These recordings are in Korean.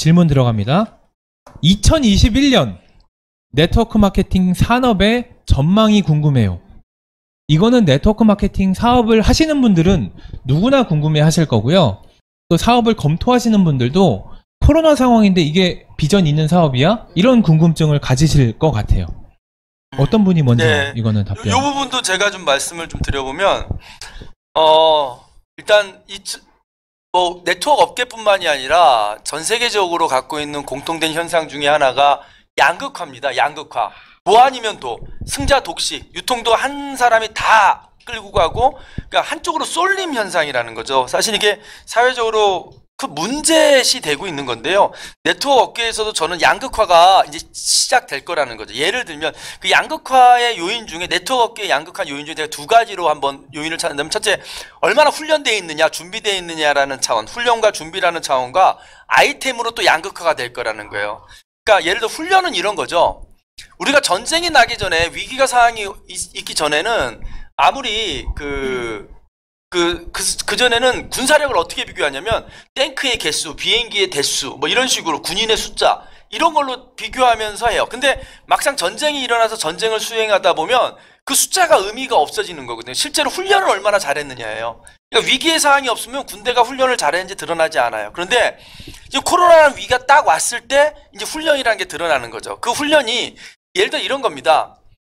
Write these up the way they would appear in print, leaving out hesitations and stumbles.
질문 들어갑니다. 2021년 네트워크 마케팅 산업의 전망이 궁금해요. 이거는 네트워크 마케팅 사업을 하시는 분들은 누구나 궁금해 하실 거고요. 또 사업을 검토하시는 분들도 코로나 상황인데 이게 비전 있는 사업이야? 이런 궁금증을 가지실 것 같아요. 어떤 분이 먼저 이거는 답변? 이 부분도 제가 좀 말씀을 좀 드려보면 일단 뭐 네트워크 업계뿐만이 아니라 전 세계적으로 갖고 있는 공통된 현상 중에 하나가 양극화입니다. 양극화. 뭐 아니면 도 승자 독식, 유통도 한 사람이 다 끌고 가고, 그러니까 한쪽으로 쏠림 현상이라는 거죠. 사실 이게 사회적으로 그 문제시 되고 있는 건데요. 네트워크 업계에서도 저는 양극화가 이제 시작될 거라는 거죠. 예를 들면 그 양극화의 요인 중에 네트워크 업계의 양극화 요인 중에 제가 두 가지로 한번 요인을 찾는다면, 첫째, 얼마나 훈련되어 있느냐, 준비되어 있느냐라는 차원, 훈련과 준비라는 차원과 아이템으로 또 양극화가 될 거라는 거예요. 그러니까 예를 들어 훈련은 이런 거죠. 우리가 전쟁이 나기 전에, 위기가 상황이 있기 전에는 아무리 그전에는 군사력을 어떻게 비교하냐면 탱크의 개수, 비행기의 대수, 뭐 이런 식으로 군인의 숫자, 이런 걸로 비교하면서 해요. 근데 막상 전쟁이 일어나서 전쟁을 수행하다 보면 그 숫자가 의미가 없어지는 거거든요. 실제로 훈련을 얼마나 잘했느냐예요. 그러니까 위기의 상황이 없으면 군대가 훈련을 잘했는지 드러나지 않아요. 그런데 이제 코로나라는 위기가 딱 왔을 때 이제 훈련이라는 게 드러나는 거죠. 그 훈련이 예를 들어 이런 겁니다.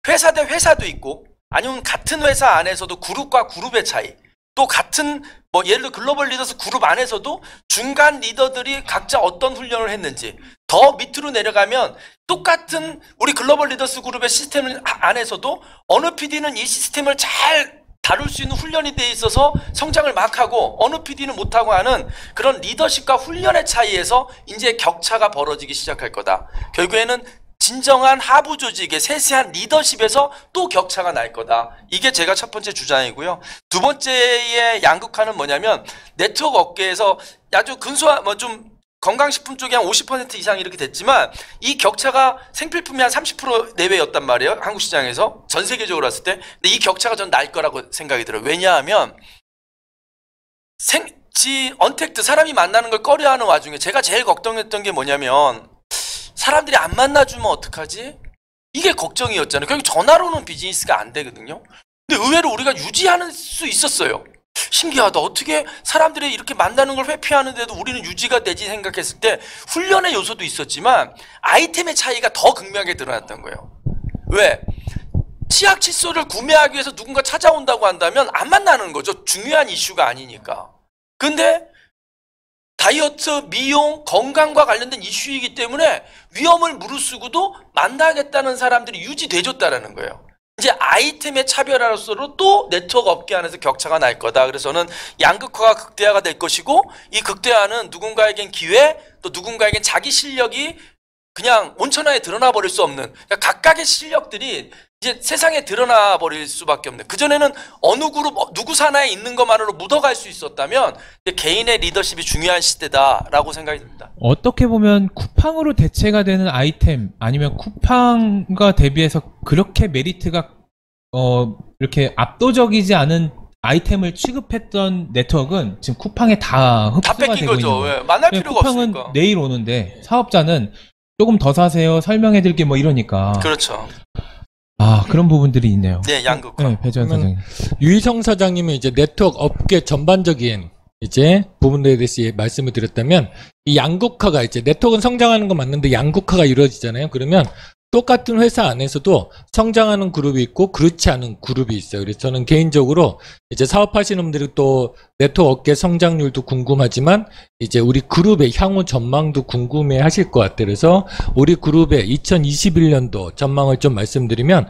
회사 대 회사도 있고, 아니면 같은 회사 안에서도 그룹과 그룹의 차이, 또 같은 뭐 예를 들어 글로벌 리더스 그룹 안에서도 중간 리더들이 각자 어떤 훈련을 했는지, 더 밑으로 내려가면 똑같은 우리 글로벌 리더스 그룹의 시스템 안에서도 어느 PD는 이 시스템을 잘 다룰 수 있는 훈련이 돼 있어서 성장을 막 하고, 어느 PD는 못하고 하는 그런 리더십과 훈련의 차이에서 이제 격차가 벌어지기 시작할 거다. 결국에는 진정한 하부 조직의 세세한 리더십에서 또 격차가 날 거다. 이게 제가 첫 번째 주장이고요. 두 번째의 양극화는 뭐냐면, 네트워크 업계에서 아주 근소한 뭐 좀 건강식품 쪽에 한 50% 이상 이렇게 됐지만, 이 격차가 생필품이 한 30% 내외였단 말이에요. 한국 시장에서 전 세계적으로 봤을 때. 근데 이 격차가 전 날 거라고 생각이 들어요. 왜냐하면 언택트, 사람이 만나는 걸 꺼려하는 와중에 제가 제일 걱정했던 게 뭐냐면, 사람들이 안 만나주면 어떡하지? 이게 걱정이었잖아요. 결국 전화로는 비즈니스가 안 되거든요. 근데 의외로 우리가 유지하는 수 있었어요. 신기하다. 어떻게 사람들이 이렇게 만나는 걸 회피하는데도 우리는 유지가 되지 생각했을 때, 훈련의 요소도 있었지만 아이템의 차이가 더 극명하게 드러났던 거예요. 왜? 치약 칫솔을 구매하기 위해서 누군가 찾아온다고 한다면 안 만나는 거죠. 중요한 이슈가 아니니까. 근데 다이어트, 미용, 건강과 관련된 이슈이기 때문에 위험을 무릅쓰고도 만나겠다는 사람들이 유지돼줬다라는 거예요. 이제 아이템의 차별화로서 또 네트워크 업계 안에서 격차가 날 거다. 그래서 저는 양극화가 극대화가 될 것이고, 이 극대화는 누군가에겐 기회, 또 누군가에겐 자기 실력이 그냥 온천하에 드러나 버릴 수 없는, 그러니까 각각의 실력들이 이제 세상에 드러나 버릴 수밖에 없는, 그전에는 어느 그룹 누구 산하에 있는 것만으로 묻어갈 수 있었다면 개인의 리더십이 중요한 시대다라고 생각이 듭니다. 어떻게 보면 쿠팡으로 대체가 되는 아이템, 아니면 쿠팡과 대비해서 그렇게 메리트가 이렇게 압도적이지 않은 아이템을 취급했던 네트워크는 지금 쿠팡에 다 흡수가 뺏긴 되고 거죠. 있는 거예요. 왜? 만날 필요가 쿠팡은 없으니까. 내일 오는데 사업자는 조금 더 사세요, 설명해드릴게 뭐 이러니까. 그렇죠. 그런 부분들이 있네요. 네, 양극화. 네, 배재환 사장님. 유희성 사장님이 이제 네트워크 업계 전반적인 이제 부분들에 대해서 말씀을 드렸다면, 이 양극화가 이제 네트워크는 성장하는 거 맞는데 양극화가 이루어지잖아요. 그러면 똑같은 회사 안에서도 성장하는 그룹이 있고 그렇지 않은 그룹이 있어요. 그래서 저는 개인적으로 이제 사업하시는 분들이 또 네트워크 업계 성장률도 궁금하지만 이제 우리 그룹의 향후 전망도 궁금해 하실 것 같아요. 그래서 우리 그룹의 2021년도 전망을 좀 말씀드리면,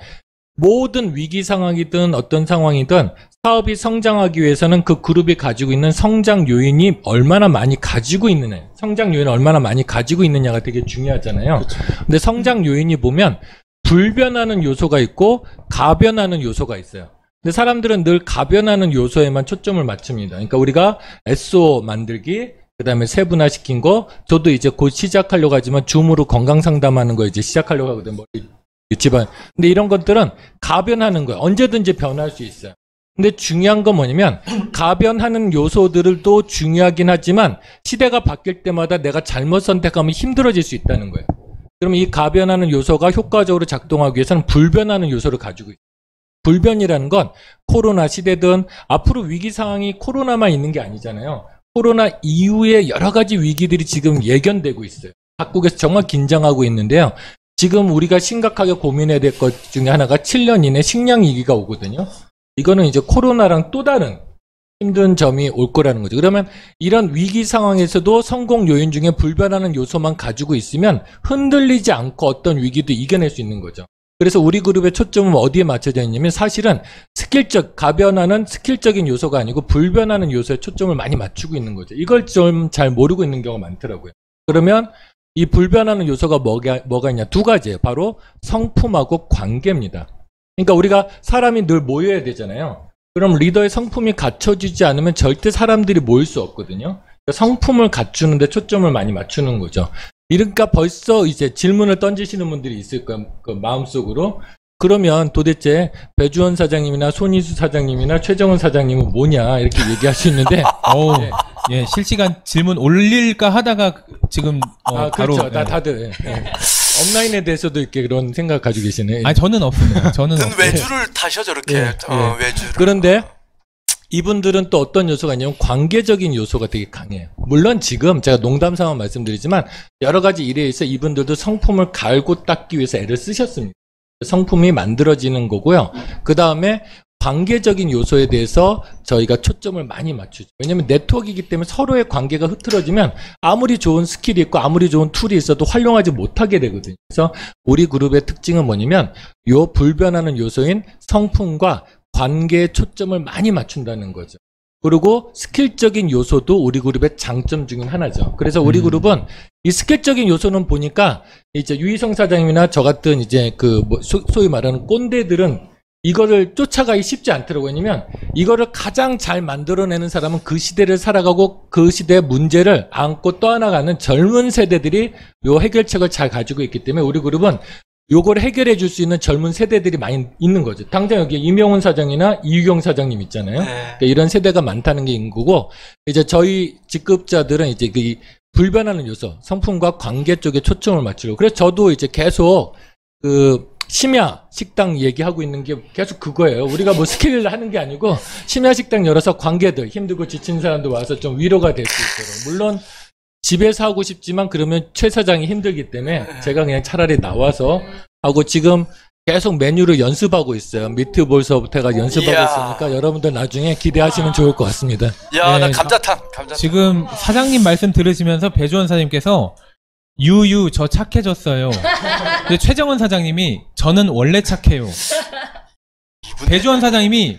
모든 위기 상황이든 어떤 상황이든 사업이 성장하기 위해서는 그 그룹이 가지고 있는 성장 요인이 얼마나 많이 가지고 있느냐, 성장 요인을 얼마나 많이 가지고 있느냐가 되게 중요하잖아요. 그렇죠. 근데 성장 요인이 보면 불변하는 요소가 있고 가변하는 요소가 있어요. 근데 사람들은 늘 가변하는 요소에만 초점을 맞춥니다. 그러니까 우리가 SO 만들기, 그 다음에 세분화시킨 거, 저도 이제 곧 시작하려고 하지만 줌으로 건강 상담하는 거 이제 시작하려고 하거든요. 집안. 근데 이런 것들은 가변하는 거예요. 언제든지 변할 수 있어요. 근데 중요한 건 뭐냐면 가변하는 요소들도 중요하긴 하지만 시대가 바뀔 때마다 내가 잘못 선택하면 힘들어질 수 있다는 거예요. 그러면 이 가변하는 요소가 효과적으로 작동하기 위해서는 불변하는 요소를 가지고 있어요. 불변이라는 건 코로나 시대든 앞으로 위기 상황이 코로나만 있는 게 아니잖아요. 코로나 이후에 여러 가지 위기들이 지금 예견되고 있어요. 각국에서 정말 긴장하고 있는데요. 지금 우리가 심각하게 고민해야 될 것 중에 하나가 7년 이내 식량 위기가 오거든요. 이거는 이제 코로나랑 또 다른 힘든 점이 올 거라는 거죠. 그러면 이런 위기 상황에서도 성공 요인 중에 불변하는 요소만 가지고 있으면 흔들리지 않고 어떤 위기도 이겨낼 수 있는 거죠. 그래서 우리 그룹의 초점은 어디에 맞춰져 있냐면 사실은 가변하는 스킬적인 요소가 아니고 불변하는 요소에 초점을 많이 맞추고 있는 거죠. 이걸 좀 잘 모르고 있는 경우가 많더라고요. 그러면 이 불변하는 요소가 뭐가 있냐? 두 가지예요. 바로 성품하고 관계입니다. 그러니까 우리가 사람이 늘 모여야 되잖아요. 그럼 리더의 성품이 갖춰지지 않으면 절대 사람들이 모일 수 없거든요. 그러니까 성품을 갖추는데 초점을 많이 맞추는 거죠. 그러니까 벌써 이제 질문을 던지시는 분들이 있을 거예요. 그 마음속으로. 그러면 도대체 배주원 사장님이나 손희수 사장님이나 최정은 사장님은 뭐냐 이렇게 얘기할 수 있는데 네. 예, 실시간 질문 올릴까 하다가 지금 바로 그렇죠. 다들 업라인에 대해서도 이렇게 그런 생각 가지고 계시네. 아니 저는 없습니다. 저는 외주를 타셔 저렇게 외주를. 그런데 이분들은 또 어떤 요소가 있냐면 관계적인 요소가 되게 강해요. 물론 지금 제가 농담 삼아 말씀드리지만 여러 가지 일에 있어 이분들도 성품을 갈고 닦기 위해서 애를 쓰셨습니다. 성품이 만들어지는 거고요. 그 다음에 관계적인 요소에 대해서 저희가 초점을 많이 맞추죠. 왜냐하면 네트워크이기 때문에 서로의 관계가 흐트러지면 아무리 좋은 스킬이 있고 아무리 좋은 툴이 있어도 활용하지 못하게 되거든요. 그래서 우리 그룹의 특징은 뭐냐면 요 불변하는 요소인 성품과 관계에 초점을 많이 맞춘다는 거죠. 그리고 스킬적인 요소도 우리 그룹의 장점 중인 하나죠. 그래서 우리 그룹은 이 스킬적인 요소는 보니까 이제 유희성 사장님이나 저 같은 이제 소위 말하는 꼰대들은 이거를 쫓아가기 쉽지 않더라고요. 왜냐면 이거를 가장 잘 만들어내는 사람은 그 시대를 살아가고 그 시대의 문제를 안고 떠나가는 젊은 세대들이 요 해결책을 잘 가지고 있기 때문에 우리 그룹은 요걸 해결해 줄 수 있는 젊은 세대들이 많이 있는 거죠. 당장 여기 임영훈 사장이나 이유경 사장님 있잖아요. 그러니까 이런 세대가 많다는 게 있는 거고, 이제 저희 직급자들은 이제 그 불변하는 요소, 성품과 관계 쪽에 초점을 맞추려고. 그래서 저도 이제 계속 심야 식당 얘기하고 있는 게 계속 그거예요. 우리가 뭐 스킬을 하는 게 아니고 심야 식당 열어서 관계들, 힘들고 지친 사람들 와서 좀 위로가 될 수 있도록. 물론 집에서 하고 싶지만 그러면 최 사장이 힘들기 때문에 제가 그냥 차라리 나와서 하고 지금 계속 메뉴를 연습하고 있어요. 미트볼서부터 해가 연습하고 있으니까 여러분들 나중에 기대하시면 좋을 것 같습니다. 야, 나 감자탕. 지금 사장님 말씀 들으시면서 배주원 사장님께서 유유 저 착해졌어요. 근데 최정은 사장님이 저는 원래 착해요. 배주원 사장님이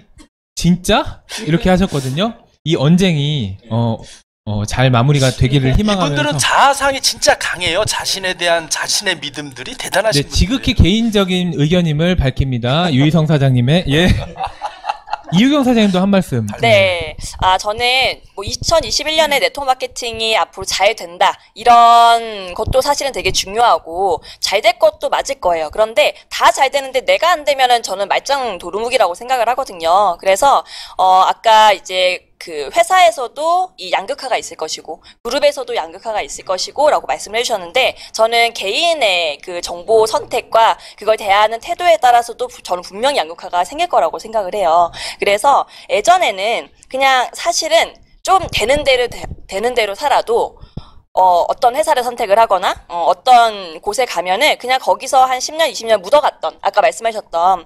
진짜? 이렇게 하셨거든요. 이 언쟁이 잘 마무리가 되기를 희망하면서 이분들은 자아상이 진짜 강해요. 자신에 대한 자신의 믿음들이 대단하신 분들. 지극히 개인적인 의견임을 밝힙니다. 유희성 사장님의 이유경 사장님도 한 말씀. 네. 저는 뭐 2021년에 네트워크 마케팅이 앞으로 잘 된다. 이런 것도 사실은 되게 중요하고 잘 될 것도 맞을 거예요. 그런데 다 잘 되는데 내가 안 되면은 저는 말짱 도루묵이라고 생각을 하거든요. 그래서 아까 이제 그 회사에서도 이 양극화가 있을 것이고 그룹에서도 양극화가 있을 것이고 라고 말씀을 해주셨는데 저는 개인의 그 정보 선택과 그걸 대하는 태도에 따라서도 저는 분명히 양극화가 생길 거라고 생각을 해요. 그래서 예전에는 그냥 사실은 좀 되는 대로 살아도 어떤 회사를 선택을 하거나 어떤 곳에 가면은 그냥 거기서 한 10년, 20년 묻어갔던 아까 말씀하셨던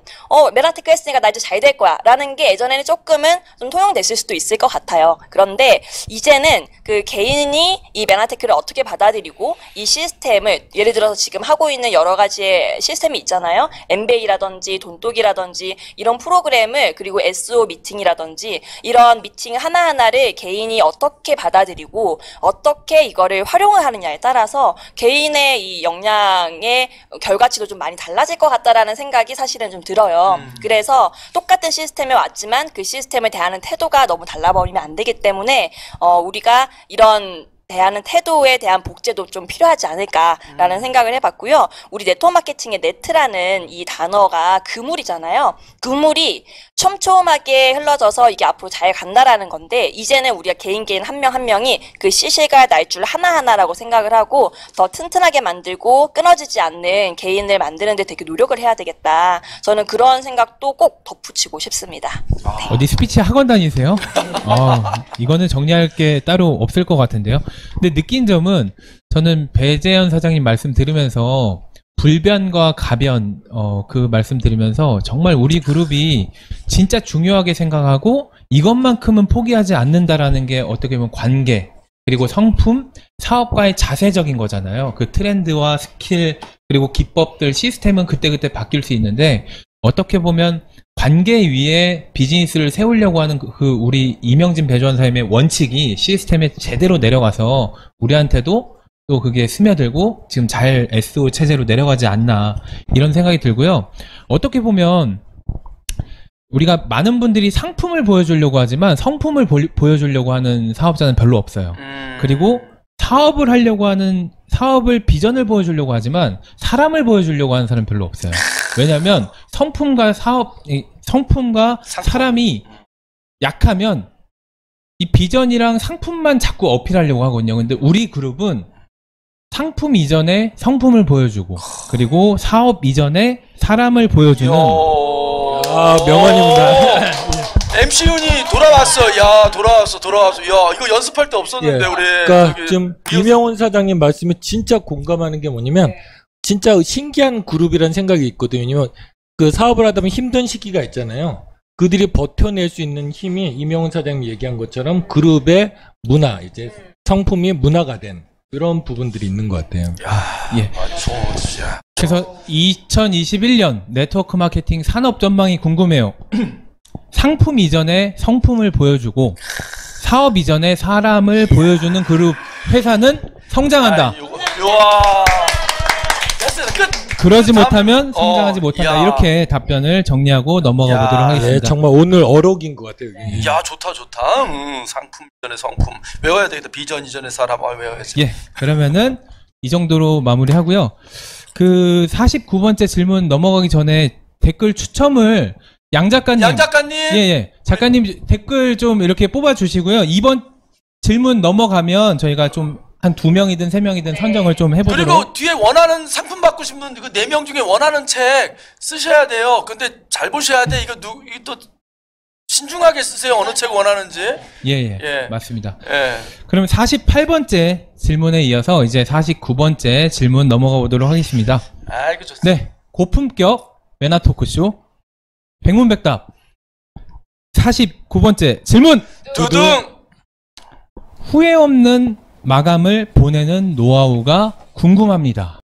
메라테크 했으니까 나 이제 잘 될 거야 라는 게 예전에는 조금은 좀 통용됐을 수도 있을 것 같아요. 그런데 이제는 그 개인이 이 메라테크를 어떻게 받아들이고 이 시스템을 예를 들어서 지금 하고 있는 여러 가지의 시스템이 있잖아요. MBA라든지 돈독이라든지 이런 프로그램을 그리고 SO 미팅이라든지 이런 미팅 하나하나를 개인이 어떻게 받아들이고 어떻게 이거를 활용을 하느냐에 따라서 개인의 이 역량의 결과치도 좀 많이 달라질 것 같다라는 생각이 사실은 좀 들어요. 그래서 똑같은 시스템에 왔지만 그 시스템을 대하는 태도가 너무 달라버리면 안 되기 때문에 우리가 이런 대하는 태도에 대한 복제도 좀 필요하지 않을까라는 생각을 해봤고요. 우리 네트워크 마케팅의 네트라는 이 단어가 그물이잖아요. 그물이 촘촘하게 흘러져서 이게 앞으로 잘 간다라는 건데 이제는 우리가 개인 한 명 한 명이 그 시시가 날줄 하나하나라고 생각을 하고 더 튼튼하게 만들고 끊어지지 않는 개인을 만드는데 되게 노력을 해야 되겠다. 저는 그런 생각도 꼭 덧붙이고 싶습니다. 어디 스피치 학원 다니세요? 이거는 정리할 게 따로 없을 것 같은데요. 근데 느낀 점은 저는 배재현 사장님 말씀 들으면서 불변과 가변 그 말씀 들으면서 정말 우리 그룹이 진짜 중요하게 생각하고 이것만큼은 포기하지 않는다라는 게 어떻게 보면 관계 그리고 성품, 사업과의 자세적인 거잖아요. 그 트렌드와 스킬 그리고 기법들 시스템은 그때그때 바뀔 수 있는데 어떻게 보면 관계 위에 비즈니스를 세우려고 하는 그 우리 이명진 배조원사님의 원칙이 시스템에 제대로 내려가서 우리한테도 또 그게 스며들고 지금 잘 SO 체제로 내려가지 않나 이런 생각이 들고요. 어떻게 보면 우리가 많은 분들이 상품을 보여주려고 하지만 성품을 보여주려고 하는 사업자는 별로 없어요. 그리고 사업을 하려고 하는 사업을 비전을 보여주려고 하지만 사람을 보여주려고 하는 사람은 별로 없어요. 왜냐하면 성품과 사람이 약하면 이 비전이랑 상품만 자꾸 어필하려고 하거든요. 근데 우리 그룹은 상품 이전에 성품을 보여주고 그리고 사업 이전에 사람을 보여주는 명언입니다. MC윤이 돌아왔어. 야, 돌아왔어. 야, 이거 연습할 때 없었는데 우리. 그러니까 지금 이명훈 사장님 말씀에 진짜 공감하는 게 뭐냐면 진짜 신기한 그룹이라는 생각이 있거든요. 왜냐면 그 사업을 하다 보면 힘든 시기가 있잖아요. 그들이 버텨낼 수 있는 힘이 이명훈 사장님 얘기한 것처럼 그룹의 문화, 이제 성품이 문화가 된 그런 부분들이 있는 것 같아요. 야, 진짜. 그래서 2021년 네트워크 마케팅 산업 전망이 궁금해요. 상품 이전에 성품을 보여주고 사업 이전에 사람을 보여주는 그룹 회사는 성장한다. 됐어, 끝. 그러지 못하면 성장하지 못한다. 이렇게 답변을 정리하고 넘어가 보도록 하겠습니다. 네, 정말 오늘 어록인 것 같아요. 야, 좋다. 상품 이전에 성품 외워야 되겠다. 비전 이전에 사람 외워야지. 예, 그러면은 이 정도로 마무리하고요. 그 49번째 질문 넘어가기 전에 댓글 추첨을 양 작가님. 예. 작가님 댓글 좀 이렇게 뽑아 주시고요. 이번 질문 넘어가면 저희가 좀 한 2명이든 3명이든 선정을 좀 해보도록. 그리고 뒤에 원하는 상품 받고 싶은 그 4명 중에 원하는 책 쓰셔야 돼요. 근데 잘 보셔야 돼. 이거 또 신중하게 쓰세요. 어느 책 원하는지. 예. 맞습니다. 예. 그럼 48번째 질문에 이어서 이제 49번째 질문 넘어가 보도록 하겠습니다. 아이고, 좋습니다. 네. 고품격 메나 토크쇼 백문백답 49번째 질문. 두둥. 후회 없는 마감을 보내는 노하우가 궁금합니다.